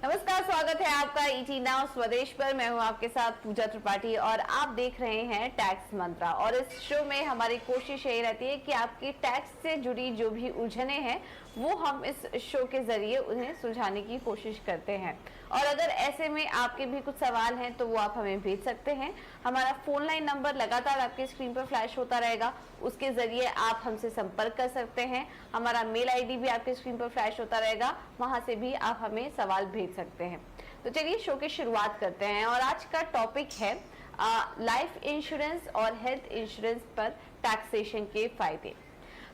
नमस्कार, स्वागत है आपका ईटी नाउ स्वदेश पर। मैं हूं आपके साथ पूजा त्रिपाठी और आप देख रहे हैं टैक्स मंत्रा। और इस शो में हमारी कोशिश यही रहती है कि आपकी टैक्स से जुड़ी जो भी उलझने हैं वो हम इस शो के जरिए उन्हें सुलझाने की कोशिश करते हैं। और अगर ऐसे में आपके भी कुछ सवाल हैं तो वो आप हमें भेज सकते हैं। हमारा फोन लाइन नंबर लगातार आपके स्क्रीन पर फ्लैश होता रहेगा, उसके जरिए आप हमसे संपर्क कर सकते हैं। हमारा मेल आईडी भी आपके स्क्रीन पर फ्लैश होता रहेगा, वहां से भी आप हमें सवाल भेज सकते हैं। तो चलिए शो की शुरुआत करते हैं। और आज का टॉपिक है लाइफ इंश्योरेंस और हेल्थ इंश्योरेंस पर टैक्सेशन के फायदे।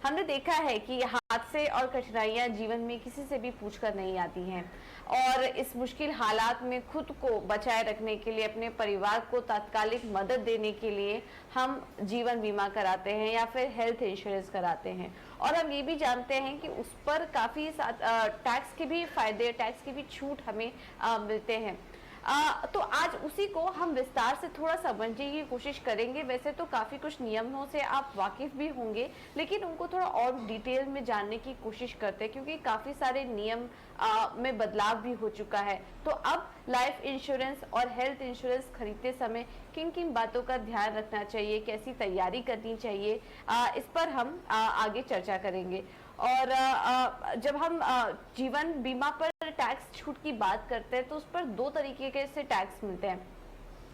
हमने देखा है कि हादसे और कठिनाइयां जीवन में किसी से भी पूछकर नहीं आती हैं, और इस मुश्किल हालात में खुद को बचाए रखने के लिए, अपने परिवार को तात्कालिक मदद देने के लिए हम जीवन बीमा कराते हैं या फिर हेल्थ इंश्योरेंस कराते हैं। और हम ये भी जानते हैं कि उस पर काफ़ी टैक्स के भी फायदे, टैक्स की भी छूट हमें मिलते हैं। तो आज उसी को हम विस्तार से थोड़ा समझने की कोशिश करेंगे। वैसे तो काफ़ी कुछ नियमों से आप वाकिफ भी होंगे, लेकिन उनको थोड़ा और डिटेल में जानने की कोशिश करते हैं, क्योंकि काफ़ी सारे नियम में बदलाव भी हो चुका है। तो अब लाइफ इंश्योरेंस और हेल्थ इंश्योरेंस खरीदते समय किन किन बातों का ध्यान रखना चाहिए, कैसी तैयारी करनी चाहिए, इस पर हम आगे चर्चा करेंगे। और जब हम जीवन बीमा पर टैक्स छूट की बात करते हैं तो उस पर दो तरीके के से टैक्स मिलते हैं।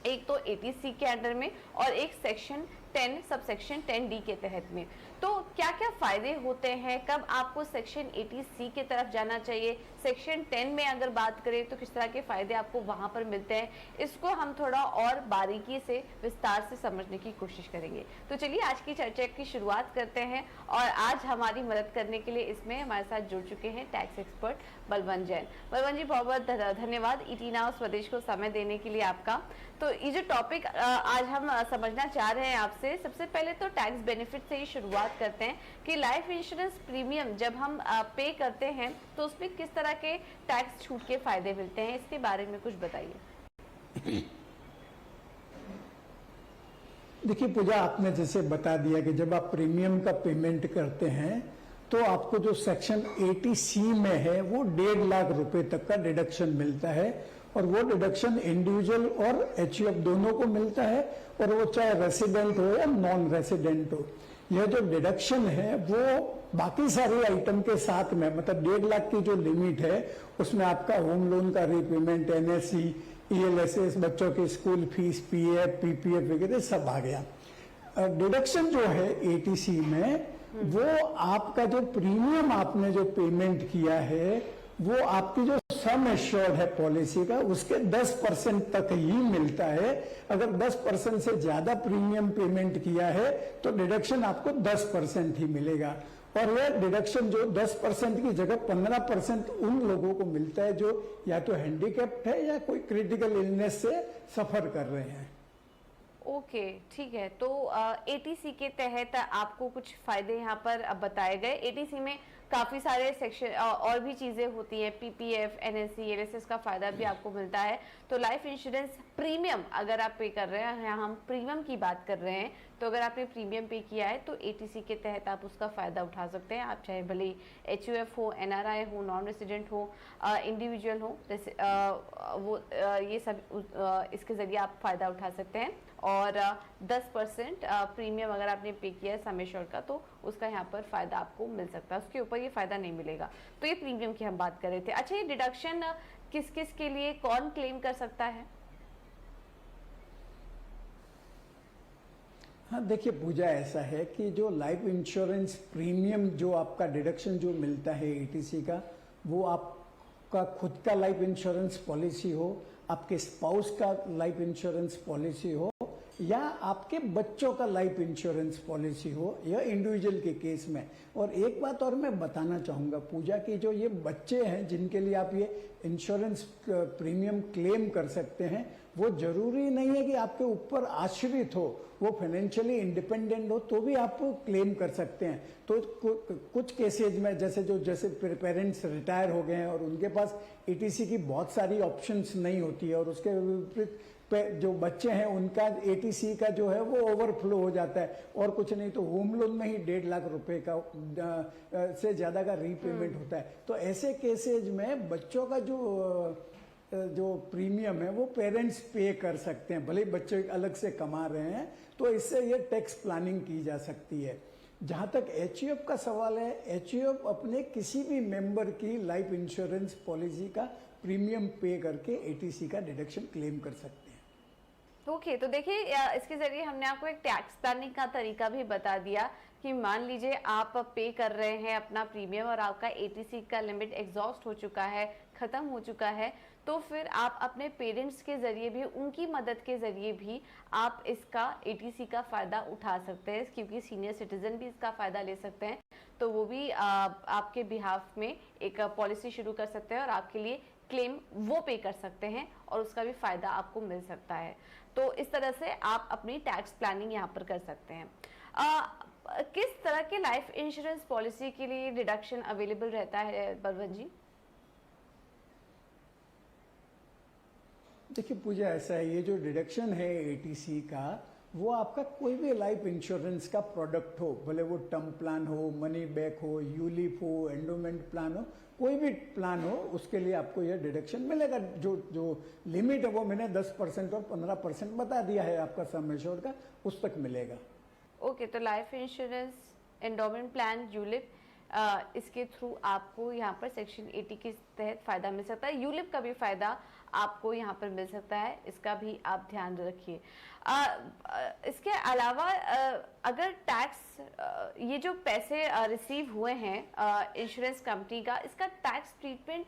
एक तो एटीसी के अंडर में और एक सेक्शन 10 सब सेक्शन 10D के तहत में। तो क्या क्या फायदे होते हैं, कब आपको सेक्शन 80C के तरफ जाना चाहिए, सेक्शन 10 में अगर बात करें तो किस तरह के फायदे आपको वहां पर मिलते हैं, इसको हम थोड़ा और बारीकी से विस्तार से समझने की कोशिश करेंगे। तो चलिए आज की चर्चा की शुरुआत करते हैं। और आज हमारी मदद करने के लिए इसमें हमारे साथ जुड़ चुके हैं टैक्स एक्सपर्ट बलवंत जैन। बलवंत जी, बहुत बहुत धन्यवाद ईटी नाउ स्वदेश को समय देने के लिए आपका। तो ये जो टॉपिक आज हम समझना चाह रहे हैं आपसे, सबसे पहले तो टैक्स बेनिफिट से ही शुरुआत करते हैं कि लाइफ इंश्योरेंस प्रीमियम जब हम पे करते हैं तो उसमें किस तरह के टैक्स छूट के फायदे मिलते हैं, इसके बारे में कुछ बताइए। देखिए पूजा, आपने जैसे बता दिया कि जब आप प्रीमियम का पेमेंट करते हैं तो आपको जो सेक्शन 80C में है वो 1.5 लाख रुपए तक का डिडक्शन मिलता है। और वो डिडक्शन इंडिविजुअल और एचयूएफ दोनों को मिलता है, और वो चाहे रेसिडेंट हो या नॉन रेसिडेंट हो। यह जो डिडक्शन है वो बाकी सारे आइटम के साथ में, मतलब 1.5 लाख की जो लिमिट है उसमें आपका होम लोन का रीपेमेंट, एनएससी, ईएलएसएस, बच्चों की स्कूल फीस, पीएफ, पीपीएफ वगैरह सब आ गया। डिडक्शन जो है एटीसी में, वो आपका जो प्रीमियम आपने जो पेमेंट किया है वो आपकी जो सम एश्योर्ड है पॉलिसी का उसके 10% तक ही मिलता है। अगर 10% से ज्यादा प्रीमियम पेमेंट किया है तो डिडक्शन आपको 10% ही मिलेगा। और यह डिडक्शन जो 10% की जगह 15% उन लोगों को मिलता है जो या तो हैंडीकैप्ड है या कोई क्रिटिकल इलनेस से सफर कर रहे हैं। ओके, ठीक है। तो एटीसी के तहत आपको कुछ फायदे यहाँ पर बताए गए। एटीसी में काफी सारे सेक्शन और भी चीजें होती हैं, पीपीएफ, एनएससी, एलएसएस का फायदा भी आपको मिलता है। तो लाइफ इंश्योरेंस प्रीमियम अगर आप पे कर रहे हैं, यहाँ हम प्रीमियम की बात कर रहे हैं, तो अगर आपने प्रीमियम पे किया है तो एटीसी के तहत आप उसका फायदा उठा सकते हैं। आप चाहे भले एचयूएफ हो, एनआरआई हो, नॉन रेसिडेंट हो, इंडिविजुअल हो, ये सब इसके जरिए आप फायदा उठा सकते हैं। और 10% प्रीमियम अगर आपने पे किया है सम एश्योर्ड का तो उसका यहाँ पर फायदा आपको मिल सकता है, उसके ऊपर ये फायदा नहीं मिलेगा। तो ये प्रीमियम की हम बात कर रहे थे। अच्छा, ये डिडक्शन किस किस के लिए कौन क्लेम कर सकता है? हाँ देखिए पूजा, ऐसा है कि जो लाइफ इंश्योरेंस प्रीमियम जो आपका डिडक्शन जो मिलता है एटीसी का, वो आपका खुद का लाइफ इंश्योरेंस पॉलिसी हो, आपके स्पाउस का लाइफ इंश्योरेंस पॉलिसी हो, या आपके बच्चों का लाइफ इंश्योरेंस पॉलिसी हो, या इंडिविजुअल के केस में। और एक बात और मैं बताना चाहूँगा पूजा कि जो ये बच्चे हैं जिनके लिए आप ये इंश्योरेंस प्रीमियम क्लेम कर सकते हैं, वो जरूरी नहीं है कि आपके ऊपर आश्रित हो, वो फाइनेंशियली इंडिपेंडेंट हो तो भी आप क्लेम कर सकते हैं। तो कुछ केसेज में जैसे पेरेंट्स रिटायर हो गए हैं और उनके पास एटीसी की बहुत सारी ऑप्शंस नहीं होती है, और उसके विपरीत जो बच्चे हैं उनका एटीसी का जो है वो ओवरफ्लो हो जाता है, और कुछ नहीं तो होम लोन में ही 1.5 लाख रुपए का से ज्यादा का रीपेमेंट होता है। तो ऐसे केसेज में बच्चों का जो जो प्रीमियम है वो पेरेंट्स पे कर सकते हैं, भले ही बच्चे अलग से कमा रहे हैं, तो इससे ये टैक्स प्लानिंग की जा सकती है। जहां तक एचईएफ का सवाल है, एचईएफ अपने किसी भी मेंबर की लाइफ इंश्योरेंस पॉलिसी का प्रीमियम पे करके एटीसी का डिडक्शन क्लेम कर सकते हैं। ओके, तो देखिए इसके जरिए हमने आपको एक टैक्स प्लानिंग का तरीका भी बता दिया कि मान लीजिए आप पे कर रहे हैं अपना प्रीमियम और आपका एटीसी का लिमिट एग्जॉस्ट हो चुका है, खत्म हो चुका है, तो फिर आप अपने पेरेंट्स के जरिए भी, उनकी मदद के जरिए भी आप इसका एटीसी का फायदा उठा सकते हैं, क्योंकि सीनियर सिटीजन भी इसका फायदा ले सकते हैं। तो वो भी आपके बिहाफ में एक पॉलिसी शुरू कर सकते हैं और आपके लिए क्लेम वो पे कर सकते हैं और उसका भी फायदा आपको मिल सकता है। तो इस तरह से आप अपनी टैक्स प्लानिंग यहाँ पर कर सकते हैं। किस तरह के लाइफ इंश्योरेंस पॉलिसी के लिए डिडक्शन अवेलेबल रहता है बलवंत जी? देखिए पूजा, ऐसा है, ये जो डिडक्शन है एटीसी का, वो आपका कोई भी लाइफ इंश्योरेंस का प्रोडक्ट हो, भले वो टर्म प्लान हो, मनी बैक हो, यूलिप हो, एंडोमेंट प्लान हो, कोई भी प्लान हो, उसके लिए आपको यह डिडक्शन मिलेगा। जो लिमिट है वो मैंने 10% और 15% बता दिया है आपका सम एश्योर्ड का, उस तक मिलेगा। ओके, तो life insurance, endowment plan, ULIP, इसके थ्रू आपको यहाँ पर सेक्शन 80 के तहत फायदा मिल सकता है। यूलिप का भी फायदा आपको यहाँ पर मिल सकता है, इसका भी आप ध्यान रखिए। इसके अलावा अगर टैक्स ये जो पैसे रिसीव हुए हैं इंश्योरेंस कंपनी का, इसका टैक्स ट्रीटमेंट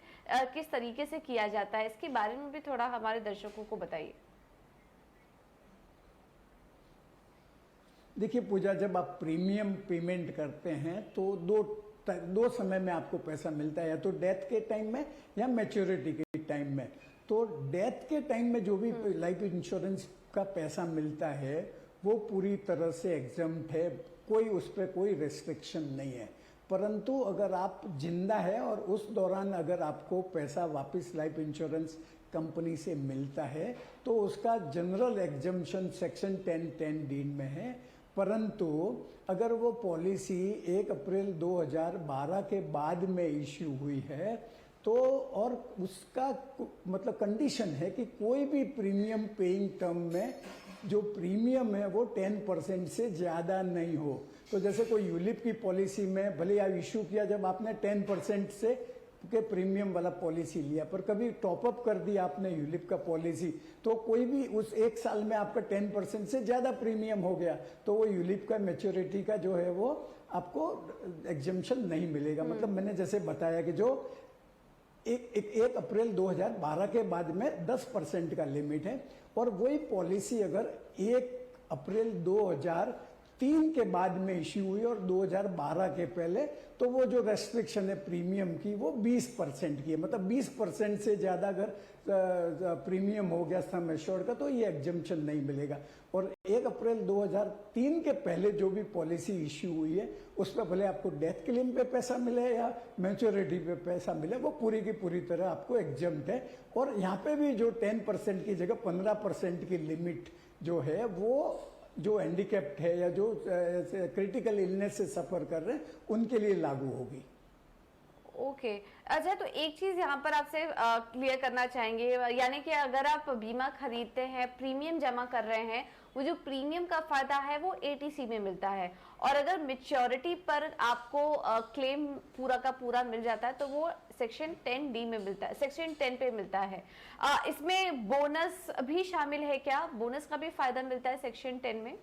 किस तरीके से किया जाता है, इसके बारे में भी थोड़ा हमारे दर्शकों को बताइए। देखिए पूजा, जब आप प्रीमियम पेमेंट करते हैं तो दो समय में आपको पैसा मिलता है, या तो डेथ के टाइम में या मैच्योरिटी के टाइम में। तो डेथ के टाइम में जो भी लाइफ इंश्योरेंस का पैसा मिलता है वो पूरी तरह से एग्जम्प्ट है, कोई उस पर कोई रेस्ट्रिक्शन नहीं है। परंतु अगर आप जिंदा है और उस दौरान अगर आपको पैसा वापस लाइफ इंश्योरेंस कंपनी से मिलता है तो उसका जनरल एग्जम्पशन सेक्शन 10(10)(d) में है। परंतु अगर वो पॉलिसी 1 अप्रैल 2012 के बाद में इश्यू हुई है तो, और उसका मतलब कंडीशन है कि कोई भी प्रीमियम पेइंग टर्म में जो प्रीमियम है वो 10% से ज़्यादा नहीं हो। तो जैसे कोई यूलिप की पॉलिसी में भले आप इश्यू किया जब आपने 10% से के प्रीमियम वाला पॉलिसी लिया, पर कभी टॉपअप कर दिया आपने यूलिप का पॉलिसी, तो कोई भी उस 1 साल में आपका 10% से ज़्यादा प्रीमियम हो गया तो वो यूलिप का मैच्योरिटी का जो है वो आपको एग्जम्पशन नहीं मिलेगा। मतलब मैंने जैसे बताया कि जो 1 अप्रैल 2012 के बाद में 10% का लिमिट है, और वही पॉलिसी अगर 1 अप्रैल 2003 के बाद में इश्यू हुई और 2012 के पहले, तो वो जो रेस्ट्रिक्शन है प्रीमियम की वो 20% की है। मतलब 20% से ज़्यादा अगर प्रीमियम हो गया सम एश्योर्ड का तो ये एग्जम्पशन नहीं मिलेगा। और 1 अप्रैल 2003 के पहले जो भी पॉलिसी इश्यू हुई है उस पर भले आपको डेथ क्लेम पे पैसा मिले या मैच्योरिटी पे पैसा मिले, वो पूरी की पूरी तरह आपको एग्जम्प्ट है। और यहाँ पे भी जो 10% की जगह 15% की लिमिट जो है वो जो हैंडीकैप्ड है या जो क्रिटिकल इलनेस से सफर कर रहे हैं उनके लिए लागू होगी। ओके, अच्छा, तो एक चीज यहाँ पर आपसे क्लियर करना चाहेंगे, यानी कि अगर आप बीमा खरीदते हैं, प्रीमियम जमा कर रहे हैं, वो जो प्रीमियम का फायदा है वो एटीसी में मिलता है, और अगर मैच्योरिटी पर आपको क्लेम पूरा का पूरा मिल जाता है तो वो सेक्शन 10(d) में मिलता है, सेक्शन 10 पे मिलता है। इसमें बोनस भी शामिल है क्या? बोनस का भी फायदा मिलता है सेक्शन 10 में?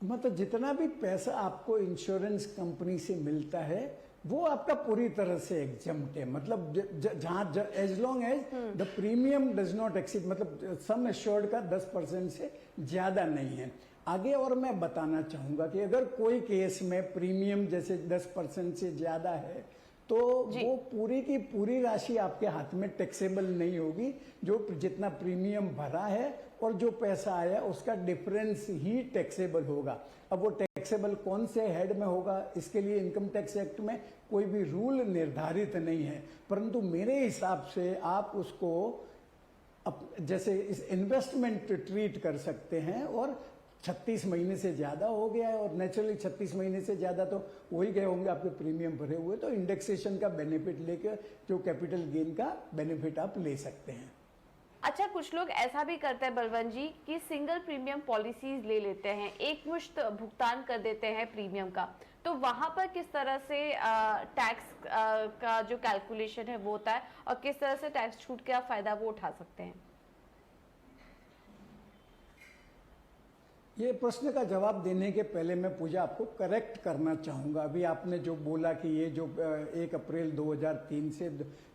मतलब जितना भी पैसा आपको इंश्योरेंस कंपनी से मिलता है वो आपका पूरी तरह से एग्जम्प्ट है। मतलब जहां as long as the premium does not exceed, मतलब सम एश्योर्ड का 10% से ज्यादा नहीं है। आगे और मैं बताना चाहूंगा कि अगर कोई केस में प्रीमियम जैसे 10% से ज्यादा है तो वो पूरी की पूरी राशि आपके हाथ में टैक्सेबल नहीं होगी। जो जितना प्रीमियम भरा है और जो पैसा आया उसका डिफरेंस ही टैक्सेबल होगा। अब वो टैक्सेबल कौन से हेड में होगा इसके लिए इनकम टैक्स एक्ट में कोई भी रूल निर्धारित नहीं है, परंतु मेरे हिसाब से आप उसको जैसे इस इन्वेस्टमेंट ट्रीट कर सकते हैं और 36 महीने से ज़्यादा हो गया है, और नेचुरली 36 महीने से ज़्यादा तो हो ही गए होंगे आपके प्रीमियम भरे हुए, तो इंडेक्सेशन का बेनिफिट लेकर जो कैपिटल गेन का बेनिफिट आप ले सकते हैं। अच्छा, कुछ लोग ऐसा भी करते हैं बलवंत जी कि सिंगल प्रीमियम पॉलिसीज ले लेते हैं, एक मुश्त भुगतान कर देते हैं प्रीमियम का, तो वहां पर किस तरह से टैक्स का जो कैलकुलेशन है वो होता है और किस तरह से टैक्स छूट का फायदा वो उठा सकते हैं? ये प्रश्न का जवाब देने के पहले मैं पूजा आपको करेक्ट करना चाहूँगा। अभी आपने जो बोला कि ये जो 1 अप्रैल 2003 से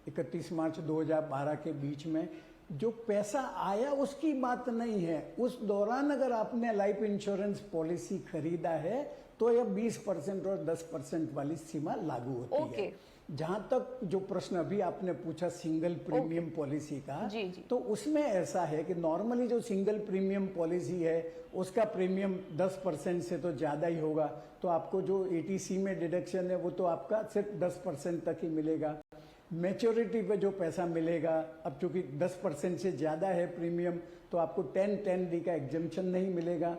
31 मार्च 2012 के बीच में जो पैसा आया उसकी बात नहीं है। उस दौरान अगर आपने लाइफ इंश्योरेंस पॉलिसी खरीदा है तो यह 20% और 10% वाली सीमा लागू होती है। जहां तक जो प्रश्न अभी आपने पूछा सिंगल प्रीमियम पॉलिसी का, जी। तो उसमें ऐसा है कि नॉर्मली जो सिंगल प्रीमियम पॉलिसी है उसका प्रीमियम 10% से तो ज़्यादा ही होगा, तो आपको जो ATC में डिडक्शन है वो तो आपका सिर्फ 10% तक ही मिलेगा। मैच्योरिटी पे जो पैसा मिलेगा, अब चूंकि 10% से ज़्यादा है प्रीमियम, तो आपको 10(10)D का एग्जम्पशन नहीं मिलेगा।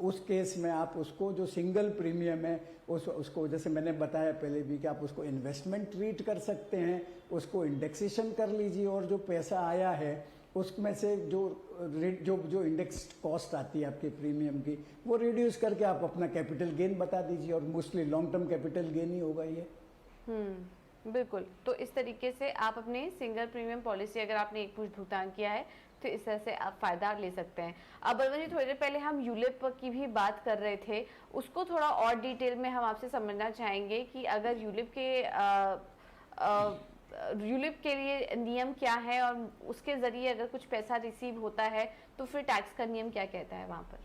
उस केस में आप उसको जो सिंगल प्रीमियम है उसको जैसे मैंने बताया पहले भी कि आप उसको इन्वेस्टमेंट ट्रीट कर सकते हैं, उसको इंडेक्सेशन कर लीजिए, और जो पैसा आया है उसमें से जो इंडेक्स कॉस्ट आती है आपके प्रीमियम की वो रिड्यूस करके आप अपना कैपिटल गेन बता दीजिए, और mostly long term capital gain ही होगा ये। बिल्कुल। तो इस तरीके से आप अपने सिंगल प्रीमियम पॉलिसी अगर आपने एक मुश्त भुगतान किया है तो इस तरह से आप फायदा ले सकते हैं। अब बलवंत जी, थोड़ी देर पहले हम यूलिप की भी बात कर रहे थे, उसको थोड़ा और डिटेल में हम आपसे समझना चाहेंगे कि अगर यूलिप के लिए नियम क्या है और उसके जरिए अगर कुछ पैसा रिसीव होता है तो फिर टैक्स का नियम क्या कहता है वहां पर?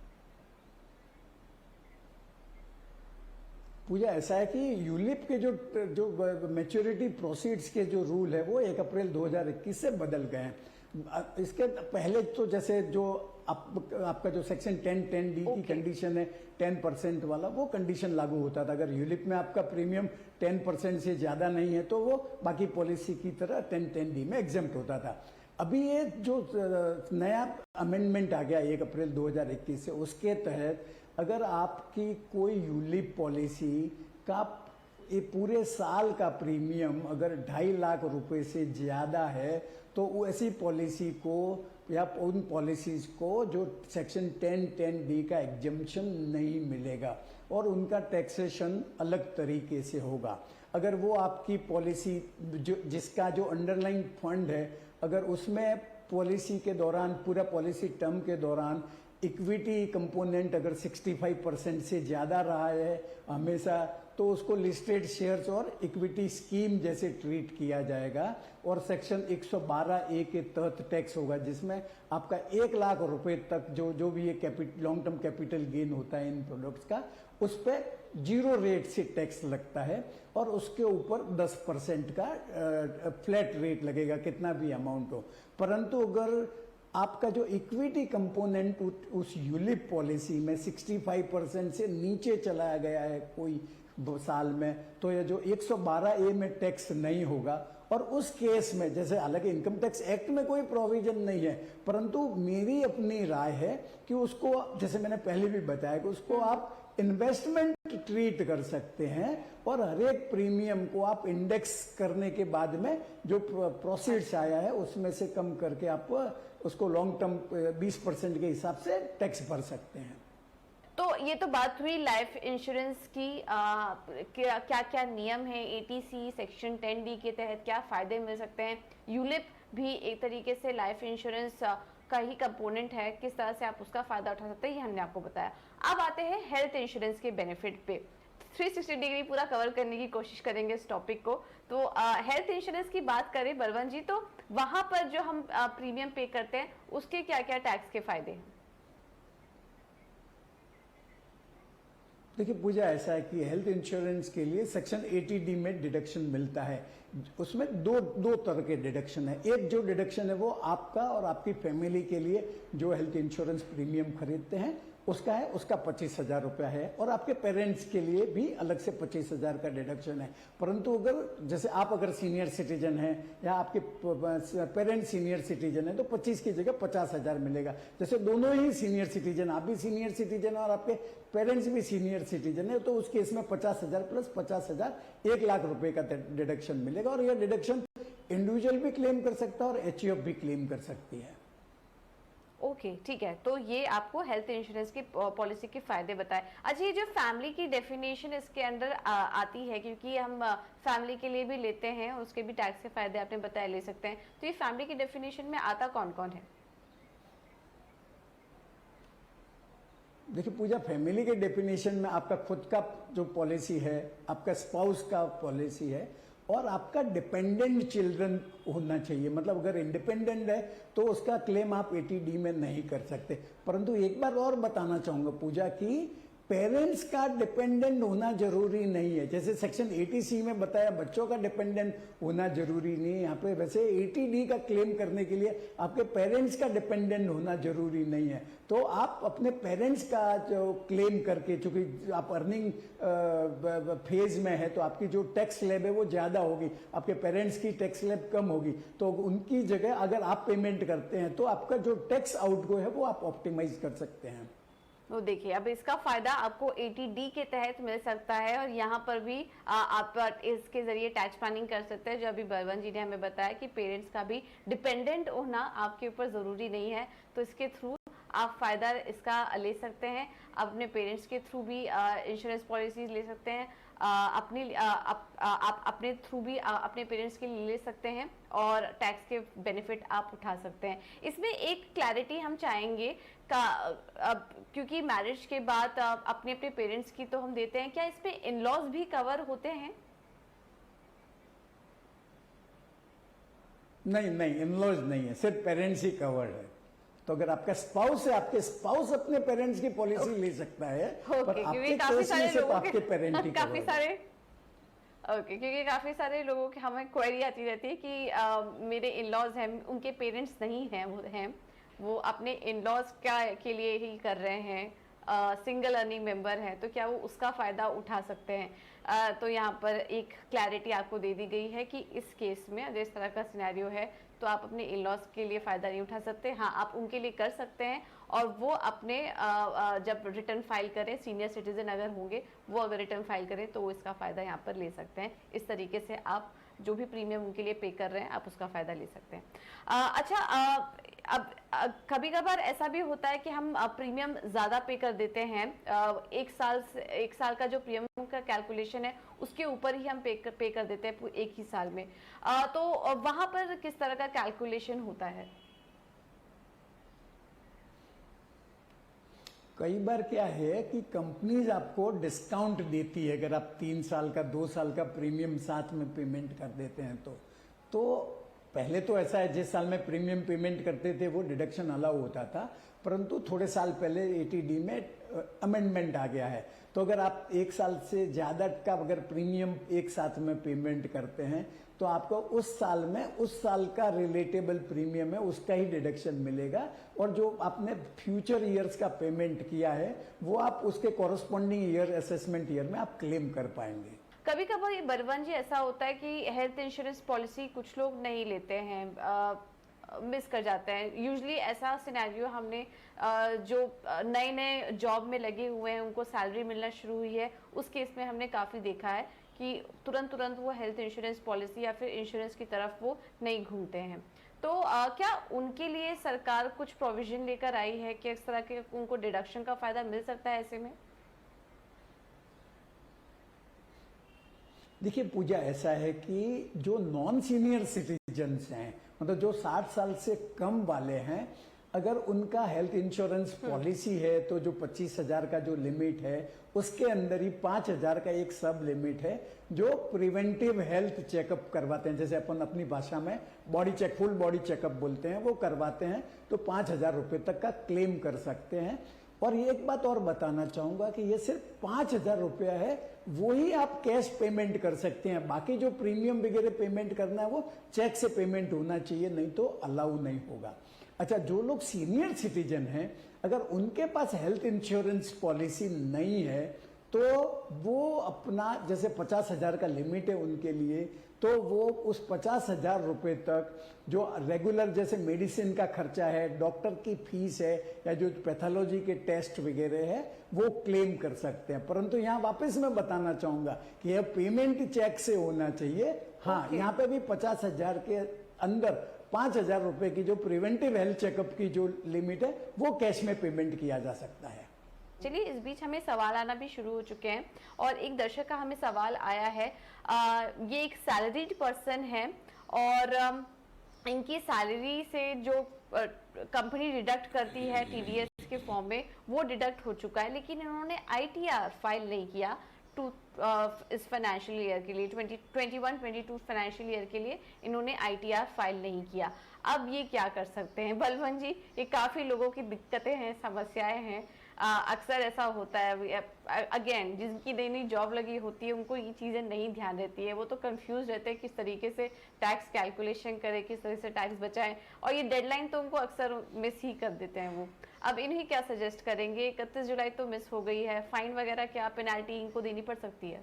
पूजा ऐसा है कि यूलिप के जो मैच्योरिटी प्रोसीड्स के जो रूल है वो 1 अप्रैल 2021 से बदल गए हैं। इसके पहले तो जैसे जो आपका जो सेक्शन 10(10)D की कंडीशन है 10% वाला, वो कंडीशन लागू होता था। अगर यूलिप में आपका प्रीमियम 10% से ज़्यादा नहीं है तो वो बाकी पॉलिसी की तरह 10(10)D में एग्जेम्प्ट होता था। अभी ये जो नया अमेंडमेंट आ गया 1 अप्रैल 2021 से, उसके तहत अगर आपकी कोई यूलिप पॉलिसी का ये पूरे साल का प्रीमियम अगर 2.5 लाख रुपए से ज़्यादा है तो ऐसी पॉलिसी को या उन पॉलिसीज को जो सेक्शन 10(10)D का एग्जम्पशन नहीं मिलेगा और उनका टैक्सेशन अलग तरीके से होगा। अगर वो आपकी पॉलिसी जिसका जो अंडरलाइंग फंड है, अगर उसमें पॉलिसी के दौरान पूरा पॉलिसी टर्म के दौरान इक्विटी कंपोनेंट अगर 65% से ज़्यादा रहा है हमेशा, तो उसको लिस्टेड शेयर्स और इक्विटी स्कीम जैसे ट्रीट किया जाएगा और सेक्शन 112A के तहत टैक्स होगा, जिसमें आपका 1 लाख रुपए तक जो भी ये लॉन्ग टर्म कैपिटल गेन होता है इन प्रोडक्ट्स का, उस पर 0 रेट से टैक्स लगता है और उसके ऊपर 10% का फ्लैट रेट लगेगा कितना भी अमाउंट हो। परंतु अगर आपका जो इक्विटी कंपोनेंट उस यूलिप पॉलिसी में 65% से नीचे चलाया गया है कोई साल में, तो ये जो 112A में टैक्स नहीं होगा। और उस केस में जैसे हालांकि इनकम टैक्स एक्ट में कोई प्रोविजन नहीं है, परंतु मेरी अपनी राय है कि उसको, जैसे मैंने पहले भी बताया, कि उसको आप इन्वेस्टमेंट ट्रीट कर सकते हैं और हर एक प्रीमियम को आप इंडेक्स करने के बाद में जो प्रोसीड्स आया है उसमें से कम करके आप उसको लॉन्ग टर्म 20% के हिसाब से टैक्स भर सकते हैं। तो ये तो बात हुई लाइफ इंश्योरेंस की, क्या क्या नियम है, ATC सेक्शन 10D के तहत क्या फायदे मिल सकते हैं। यूलिप भी एक तरीके से लाइफ इंश्योरेंस का ही कंपोनेंट है, किस तरह से आप उसका फायदा उठा सकते हैं ये हमने आपको बताया। अब आते हैं हेल्थ इंश्योरेंस के बेनिफिट पे। 360 डिग्री पूरा कवर करने की कोशिश करेंगे इस टॉपिक को। तो हेल्थ इंश्योरेंस की बात करें बलवंत जी, तो वहां पर जो हम प्रीमियम पे करते हैं उसके क्या क्या टैक्स के फायदे हैं? देखिए पूजा, ऐसा है कि हेल्थ इंश्योरेंस के लिए सेक्शन 80D में डिडक्शन मिलता है। उसमें दो तरह के डिडक्शन है। एक जो डिडक्शन है वो आपका और आपकी फैमिली के लिए जो हेल्थ इंश्योरेंस प्रीमियम खरीदते हैं उसका है, उसका 25,000 रुपया है, और आपके पेरेंट्स के लिए भी अलग से 25,000 का डिडक्शन है। परंतु अगर जैसे आप अगर सीनियर सिटीजन हैं या आपके पेरेंट्स सीनियर सिटीजन है तो 25 की जगह 50,000 मिलेगा। जैसे दोनों ही सीनियर सिटीजन, आप भी सीनियर सिटीजन और आपके पेरेंट्स भी सीनियर सिटीजन है, तो उस केस में 50,000 प्लस 50,000 1 लाख रुपए का डिडक्शन मिलेगा। और यह डिडक्शन इंडिविजुअल भी क्लेम कर सकता है और एचयूएफ भी क्लेम कर सकती है। ओके, ठीक है। तो ये आपको हेल्थ इंश्योरेंस की पॉलिसी के फायदे बताए। अच्छा, ये जो फैमिली की डेफिनेशन इसके अंदर आती है, क्योंकि हम फैमिली के लिए भी लेते हैं, उसके भी टैक्स के फायदे आपने बताए ले सकते हैं, तो ये फैमिली की डेफिनेशन में आता कौन कौन है? देखिए पूजा, फैमिली के डेफिनेशन में आपका खुद का जो पॉलिसी है, आपका स्पाउस का पॉलिसी है, और आपका डिपेंडेंट चिल्ड्रन होना चाहिए। मतलब अगर इंडिपेंडेंट है तो उसका क्लेम आप 80D में नहीं कर सकते। परंतु एक बार और बताना चाहूंगा पूजा कि पेरेंट्स का डिपेंडेंट होना जरूरी नहीं है। जैसे सेक्शन 80C में बताया बच्चों का डिपेंडेंट होना जरूरी नहीं है, यहाँ पे वैसे 80D का क्लेम करने के लिए आपके पेरेंट्स का डिपेंडेंट होना जरूरी नहीं है। तो आप अपने पेरेंट्स का जो क्लेम करके, चूंकि आप अर्निंग फेज में है तो आपकी जो टैक्स स्लैब है वो ज्यादा होगी, आपके पेरेंट्स की टैक्स स्लैब कम होगी, तो उनकी जगह अगर आप पेमेंट करते हैं तो आपका जो टैक्स आउटगो है वो आप ऑप्टिमाइज कर सकते हैं। तो देखिए, अब इसका फायदा आपको 80D के तहत मिल सकता है, और यहाँ पर भी आप इसके जरिए टैक्स प्लानिंग कर सकते हैं। जो अभी बलवंत जी ने हमें बताया कि पेरेंट्स का भी डिपेंडेंट होना आपके ऊपर जरूरी नहीं है, तो इसके थ्रू आप फायदा इसका ले सकते हैं। अपने पेरेंट्स के थ्रू भी इंश्योरेंस पॉलिसीज ले सकते हैं, आप अपने थ्रू भी अपने पेरेंट्स के लिए ले सकते हैं, और टैक्स के बेनिफिट आप उठा सकते हैं। इसमें एक क्लैरिटी हम चाहेंगे का, क्योंकि मैरिज के बाद अपने अपने पेरेंट्स की तो हम देते हैं, क्या इसमें इन लॉज भी कवर होते हैं? नहीं नहीं, इन लॉज नहीं है, सिर्फ पेरेंट्स ही कवर्ड है। तो अगर आपका स्पाउस है, आपके स्पाउस अपने पेरेंट्स की पॉलिसी ले सकता है, पर आपके केस में सिर्फ आपके पेरेंट ही काफी सारे क्योंकि काफी सारे लोगों के हमें क्वेरी आती रहती है कि मेरे इन लॉज हैं, उनके पेरेंट्स नहीं हैं, वो अपने इन लॉज के लिए ही कर रहे हैं, सिंगल अर्निंग मेंबर है, तो क्या वो उसका फायदा उठा सकते हैं? तो यहाँ पर एक क्लैरिटी आपको दे दी गई है कि इस केस में अगर इस तरह का सिनेरियो है तो आप अपने इन लॉज के लिए फायदा नहीं उठा सकते। हाँ, आप उनके लिए कर सकते हैं, और वो अपने जब रिटर्न फाइल करें, सीनियर सिटीजन अगर होंगे वो अगर रिटर्न फाइल करें तो वो इसका फायदा यहाँ पर ले सकते हैं। इस तरीके से आप जो भी प्रीमियम उनके लिए पे कर रहे हैं आप उसका फायदा ले सकते हैं। अच्छा, अब कभी कभार ऐसा भी होता है कि हम प्रीमियम ज्यादा पे कर देते हैं, एक साल का जो प्रीमियम का कैलकुलेशन है उसके ऊपर ही हम पे कर देते हैं एक ही साल में, तो वहां पर किस तरह का कैलकुलेशन होता है? कई बार क्या है कि कंपनीज आपको डिस्काउंट देती है अगर आप 3 साल का 2 साल का प्रीमियम साथ में पेमेंट कर देते हैं तो पहले तो ऐसा है, जिस साल में प्रीमियम पेमेंट करते थे वो डिडक्शन अलाउ होता था, परंतु थोड़े साल पहले 80D में अमेंडमेंट आ गया है। तो अगर आप 1 साल से ज़्यादा का अगर प्रीमियम एक साथ में पेमेंट करते हैं तो आपको उस साल में उस साल का रिलेटेबल प्रीमियम है उसका ही डिडक्शन मिलेगा, और जो आपने फ्यूचर ईयर्स का पेमेंट किया है वो आप उसके कॉरस्पॉन्डिंग ईयर, असेसमेंट ईयर में आप क्लेम कर पाएंगे। कभी कभार ये बलवंत जी ऐसा होता है कि हेल्थ इंश्योरेंस पॉलिसी कुछ लोग नहीं लेते हैं, मिस कर जाते हैं। यूजुअली ऐसा सिनेरियो हमने जो नए नए जॉब में लगे हुए हैं, उनको सैलरी मिलना शुरू हुई है, उस केस में हमने काफ़ी देखा है कि तुरंत वो हेल्थ इंश्योरेंस पॉलिसी या फिर इंश्योरेंस की तरफ वो नहीं घूमते हैं। तो क्या उनके लिए सरकार कुछ प्रोविजन लेकर आई है कि इस तरह के उनको डिडक्शन का फ़ायदा मिल सकता है ऐसे में? देखिए पूजा, ऐसा है कि जो नॉन सीनियर सिटीजन्स हैं, मतलब जो 60 साल से कम वाले हैं, अगर उनका हेल्थ इंश्योरेंस पॉलिसी है तो जो 25,000 का जो लिमिट है उसके अंदर ही 5,000 का एक सब लिमिट है जो प्रिवेंटिव हेल्थ चेकअप करवाते हैं, जैसे अपन अपनी भाषा में body check, full body checkup बोलते हैं, वो करवाते हैं तो 5,000 रुपये तक का क्लेम कर सकते हैं। और ये एक बात और बताना चाहूंगा कि ये सिर्फ 5,000 रुपया है, वही आप कैश पेमेंट कर सकते हैं। बाकी जो प्रीमियम वगैरह पेमेंट करना है वो चेक से पेमेंट होना चाहिए, नहीं तो अलाउ नहीं होगा। अच्छा, जो लोग सीनियर सिटीजन हैं, अगर उनके पास हेल्थ इंश्योरेंस पॉलिसी नहीं है तो वो अपना, जैसे 50,000 का लिमिट है उनके लिए, तो वो उस 50,000 रुपए तक जो रेगुलर जैसे मेडिसिन का खर्चा है, डॉक्टर की फीस है, या जो पैथोलॉजी के टेस्ट वगैरह है, वो क्लेम कर सकते हैं। परंतु यहाँ वापस मैं बताना चाहूंगा कि यह पेमेंट चेक से होना चाहिए। हाँ, यहाँ पे भी 50,000 के अंदर 5,000 रुपए की जो प्रिवेंटिव हेल्थ चेकअप की जो लिमिट है वो कैश में पेमेंट किया जा सकता है। चलिए, इस बीच हमें सवाल आना भी शुरू हो चुके हैं और एक दर्शक का हमें सवाल आया है। ये एक सैलरीड पर्सन है और इनकी सैलरी से जो कंपनी डिडक्ट करती है टीडीएस के फॉर्म में, वो डिडक्ट हो चुका है, लेकिन इन्होंने आईटीआर फाइल नहीं किया इस फाइनेंशियल ईयर के लिए, 2021-22 फाइनेंशियल ईयर के लिए इन्होंने आईटीआर फाइल नहीं किया। अब ये क्या कर सकते हैं बलवंत जी? ये काफी लोगों की दिक्कतें हैं, समस्याएं हैं। अक्सर ऐसा होता है, अगेन जिनकी नई नई जॉब लगी होती है उनको ये चीज़ें नहीं ध्यान रहती है, वो तो कंफ्यूज रहते हैं किस तरीके से टैक्स कैलकुलेशन करें, किस तरह से टैक्स बचाएं, और ये डेडलाइन तो उनको अक्सर मिस ही कर देते हैं वो। अब इन्हें क्या सजेस्ट करेंगे? 31 जुलाई तो मिस हो गई है, फाइन वगैरह क्या पेनाल्टी इनको देनी पड़ सकती है?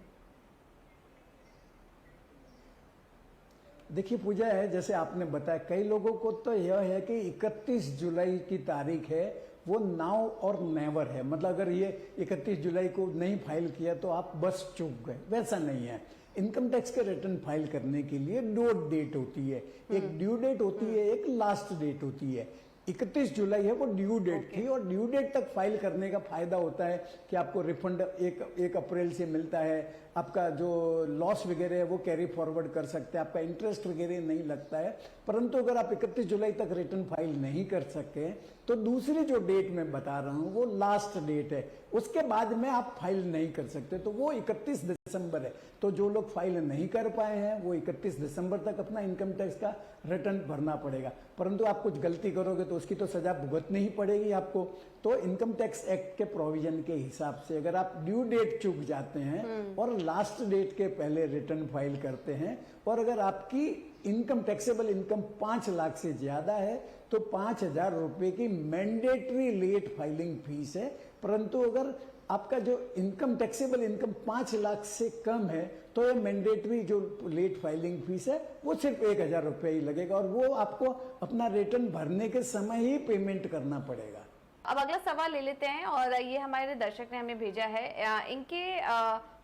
देखिए पूजा है, जैसे आपने बताया, कई लोगों को तो यह है कि 31 जुलाई की तारीख है, वो नाउ और नेवर है। मतलब अगर ये 31 जुलाई को नहीं फाइल किया तो आप बस चूक गए, वैसा नहीं है। इनकम टैक्स के रिटर्न फाइल करने के लिए 2 डेट होती है, एक ड्यू डेट होती है, एक लास्ट डेट होती है। 31 जुलाई है वो ड्यू डेट थी, और ड्यू डेट तक फाइल करने का फायदा होता है कि आपको रिफंड 1 अप्रैल से मिलता है, आपका जो लॉस वगैरह है वो कैरी फॉरवर्ड कर सकते हैं, आपका इंटरेस्ट वगैरह नहीं लगता है। परंतु अगर आप 31 जुलाई तक रिटर्न फाइल नहीं कर सके तो दूसरी जो डेट मैं बता रहा हूं वो लास्ट डेट है, उसके बाद में आप फाइल नहीं कर सकते, तो वो 31 दिसंबर है। तो जो लोग फाइल नहीं कर पाए हैं वो 31 दिसंबर तक अपना इनकम टैक्स का रिटर्न भरना पड़ेगा। परंतु आप कुछ गलती करोगे तो उसकी तो सजा भुगतनी ही पड़ेगी आपको। तो इनकम टैक्स एक्ट के प्रोविजन के हिसाब से अगर आप ड्यू डेट चूक जाते हैं और लास्ट डेट के पहले रिटर्न फाइल करते हैं, और अगर आपकी इनकम टैक्सेबल इनकम 5 लाख से ज्यादा है तो 5,000 रुपए की मैंडेटरी लेट फाइलिंग फीस है। परंतु अगर आपका जो इनकम टैक्सेबल इनकम 5 लाख से कम है तो ये मैंडेटरी जो लेट फाइलिंग फीस है वो सिर्फ 1,000 रुपये ही लगेगा, और वो आपको अपना रिटर्न भरने के समय ही पेमेंट करना पड़ेगा। अब अगला सवाल ले लेते हैं, और ये हमारे दर्शक ने हमें भेजा है। इनके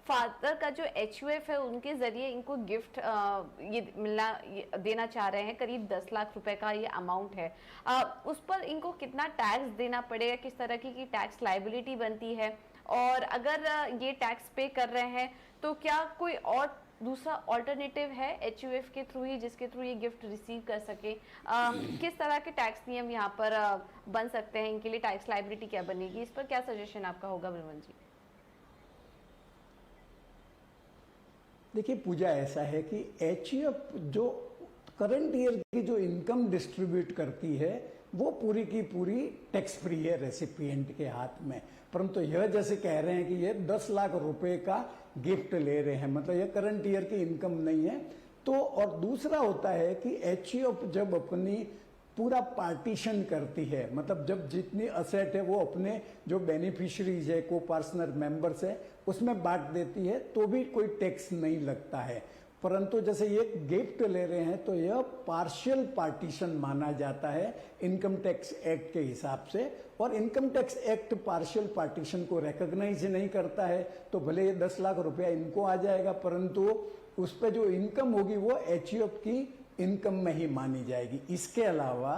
फादर का जो HUF है उनके जरिए इनको गिफ्ट ये देना चाह रहे हैं, करीब 10 लाख रुपए का ये अमाउंट है। उस पर इनको कितना टैक्स देना पड़ेगा, किस तरह की टैक्स लायबिलिटी बनती है, और अगर ये टैक्स पे कर रहे हैं तो क्या कोई और दूसरा ऑल्टरनेटिव है HUF के थ्रू ही जिसके थ्रू ये गिफ्ट रिसीव कर सके? किस तरह के टैक्स नियम यहाँ पर बन सकते हैं, इनके लिए टैक्स लायबिलिटी क्या बनेगी, इस पर क्या सजेशन आपका होगा बलवंत जी? देखिए पूजा, ऐसा है कि HUF जो करंट ईयर की जो इनकम डिस्ट्रीब्यूट करती है वो पूरी की पूरी टैक्स फ्री है रेसिपिएंट के हाथ में। परंतु यह जैसे कह रहे हैं कि ये 10 लाख रुपए का गिफ्ट ले रहे हैं, मतलब यह करंट ईयर की इनकम नहीं है। तो और दूसरा होता है कि HUF जब अपनी पूरा पार्टीशन करती है, मतलब जब जितनी असेट है वो अपने जो बेनिफिशियरीज है, को पार्टनर मेंबर्स है, उसमें बांट देती है, तो भी कोई टैक्स नहीं लगता है। परंतु जैसे ये गिफ्ट ले रहे हैं तो यह पार्शियल पार्टीशन माना जाता है इनकम टैक्स एक्ट के हिसाब से, और income tax act partial partition को रिकॉग्नाइज नहीं करता है। तो भले ये 10 लाख रुपया इनको आ जाएगा, परंतु उस पर जो इनकम होगी वो HUF की इनकम में ही मानी जाएगी। इसके अलावा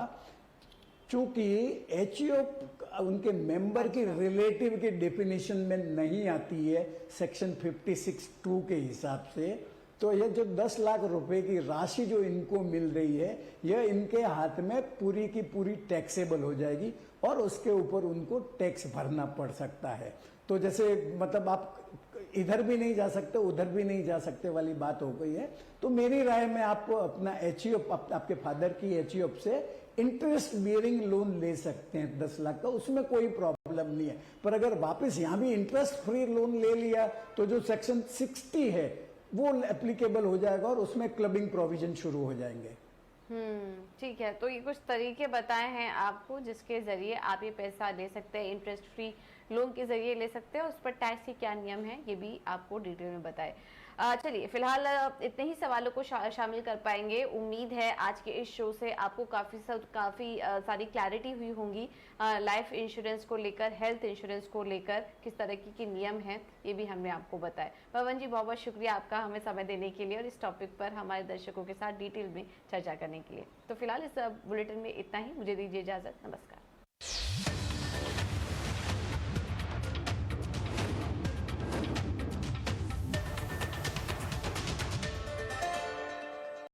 चूंकि HUF उनके मेंबर की रिलेटिव की डेफिनेशन में नहीं आती है सेक्शन 56(2) के हिसाब से, तो यह जो 10 लाख रुपए की राशि जो इनको मिल रही है यह इनके हाथ में पूरी की पूरी टैक्सेबल हो जाएगी, और उसके ऊपर उनको टैक्स भरना पड़ सकता है। तो जैसे मतलब आप इधर भी नहीं जा सकते उधर भी नहीं जा सकते वाली बात हो गई है। तो मेरी राय में आप अपना HUF आपके फादर की HUF से इंटरेस्ट बियरिंग लोन ले सकते हैं 10 लाख का, उसमें कोई प्रॉब्लम नहीं है। पर अगर वापस यहाँ भी इंटरेस्ट फ्री लोन ले लिया तो जो सेक्शन 60 है वो एप्लीकेबल हो जाएगा और उसमें क्लबिंग प्रोविजन शुरू हो जाएंगे। ठीक है। तो ये कुछ तरीके बताए हैं आपको जिसके ज़रिए आप ये पैसा ले सकते हैं, इंटरेस्ट फ्री लोन के ज़रिए ले सकते हैं। उस पर टैक्स के क्या नियम हैं ये भी आपको डिटेल में बताए। चलिए फिलहाल इतने ही सवालों को शामिल कर पाएंगे। उम्मीद है आज के इस शो से आपको काफ़ी सारी क्लैरिटी हुई होंगी लाइफ इंश्योरेंस को लेकर, हेल्थ इंश्योरेंस को लेकर किस तरह के नियम हैं ये भी हमने आपको बताया। पवन जी बहुत बहुत शुक्रिया आपका हमें समय देने के लिए और इस टॉपिक पर हमारे दर्शकों के साथ डिटेल में चर्चा करने के लिए। तो फिलहाल इस बुलेटिन में इतना ही, मुझे दीजिए इजाज़त, नमस्कार।